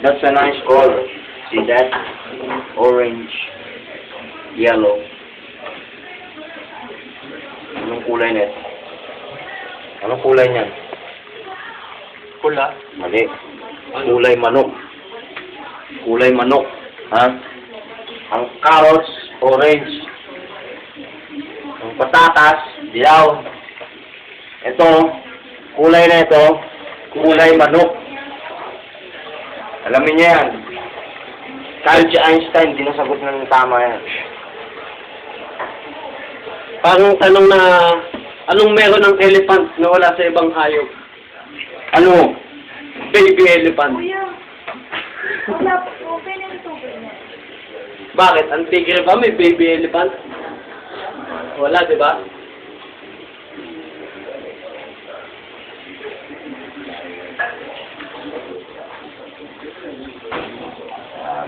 That's a nice color. See that? Orange, yellow. Anong kulay nito? Anong kulay niyan? Pula. Mali. Kulay manok. Kulay manok. Ha? Ang carrots, orange. Ang patatas, dilaw. Ito, kulay na ito, kulay manok. Alamin niya yan. Kahit si Einstein, di nasagot ng tama yan. Parang tanong na, anong meron ng elephant na wala sa ibang hayop? Ano? Baby elephant. Kuya, wala po. Okay na ito. Bakit? Ang tigre ba may baby elephant? Wala, di ba?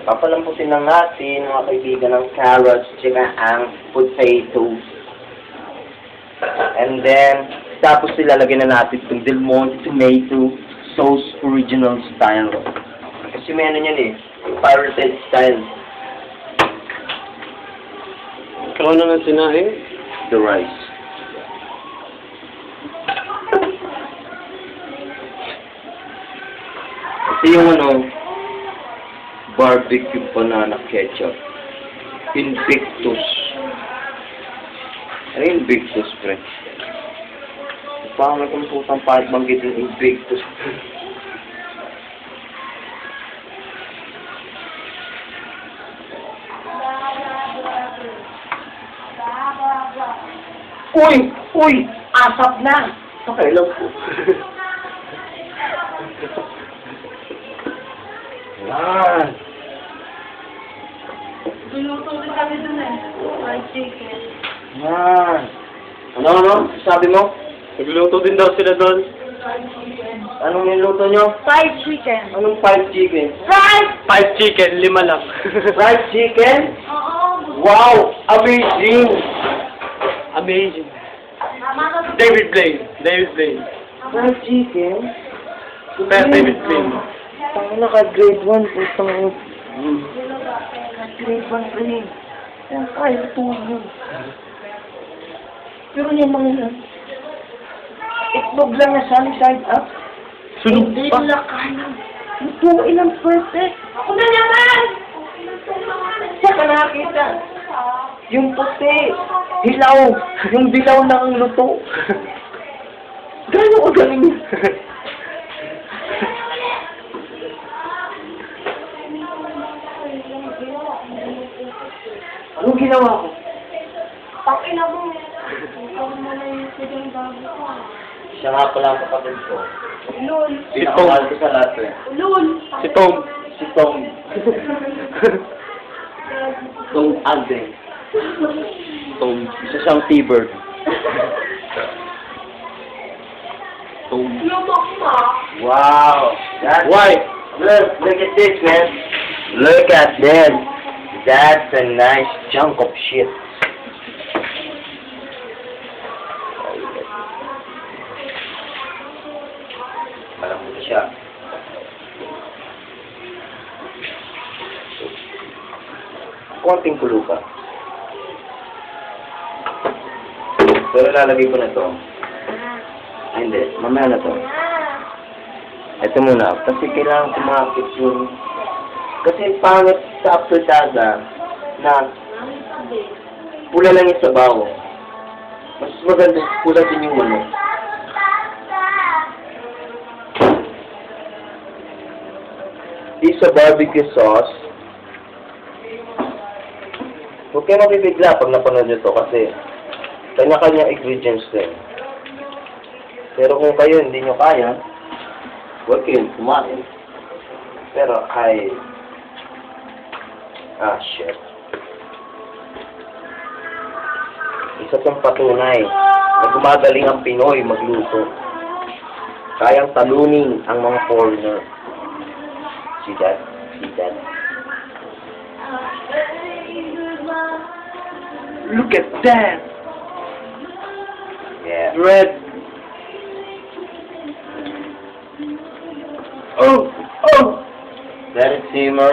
Papalamputin lang natin, mga kaibigan, ng carrots, tsaka ang potatoes. And then, tapos ilalagay na natin itong Del Monte tomato sauce original style. Kasi may ano yan eh, pirated style. Ikaw na nga sinahin. The rice. Ito yung ano, barbecue banana ketchup. Invictus. Ano yung Invictus, pre? Parang may putang pahit banggit yung Invictus. Uy! Uy! Asap na! Pakailaw po. Yan. Luluto din kami dun eh. Fried chicken. Yan. Ano? Sabi mo? Nagluto din daw sila doon. Fried chicken. Anong niluto nyo? Fried chicken. Anong fried chicken? Fried! 5 chicken, 5 lang. Fried chicken? Oo. Wow! Amazing! Amazing. Mama ka. David Blaine. David Blaine. Fried chicken? Pero David Blaine. Tangin na ka grade 1 putang grade 1 rin. Yan kaya tulog. Pero yung mga yan, itlog lang na sunny side up. Sunog Hindi pa. nila kaya. Lutuin ang perfect. Ako na naman! Saka nakakita. Yung puti. Hilaw. Yung dilaw ng luto. Gano'n ko galing. Anong ginawa ko? Pakina mo. Ikaw mo na yung sigang bago ko. Siya nga pala ang kapatid ko. Ulol. Pinakamahal ko sa lahat eh. Ulol. Si Tom. Si Tom. Tom Alden. Tom. Isa siyang T-bird. Tom. Lumak ma. Wow. That's Why? Look at this, man. Look at this. That's a nice chunk of shit. Malambot siya. Konting kulo pa. Pero lalagay ko na to. Ay, hindi. Mamaya na to. Ito muna. Kasi kailangan kumakit yung... Kasi pangit sa apritada na pula lang yung sabaw. Mas maganda pula din yung ano. Isa barbecue sauce. Huwag kayo mabibigla pag napanood nyo to kasi kanya-kanya ingredients din. Pero kung kayo hindi nyo kaya, huwag kayo kumain. Pero ay... Ah, shit. Isa tong patunay na gumagaling ang Pinoy magluto. Kayang talunin ang mga foreigner. See that? See that? Look at that. Yeah. Red. Oh! Oh! Let it simmer.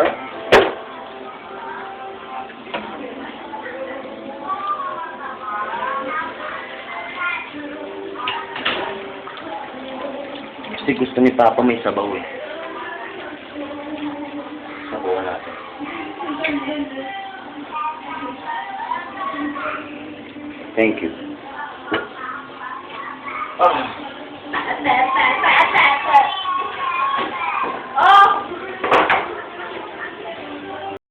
Kasi gusto ni Papa may sabaw eh. Sabawan natin. Thank you.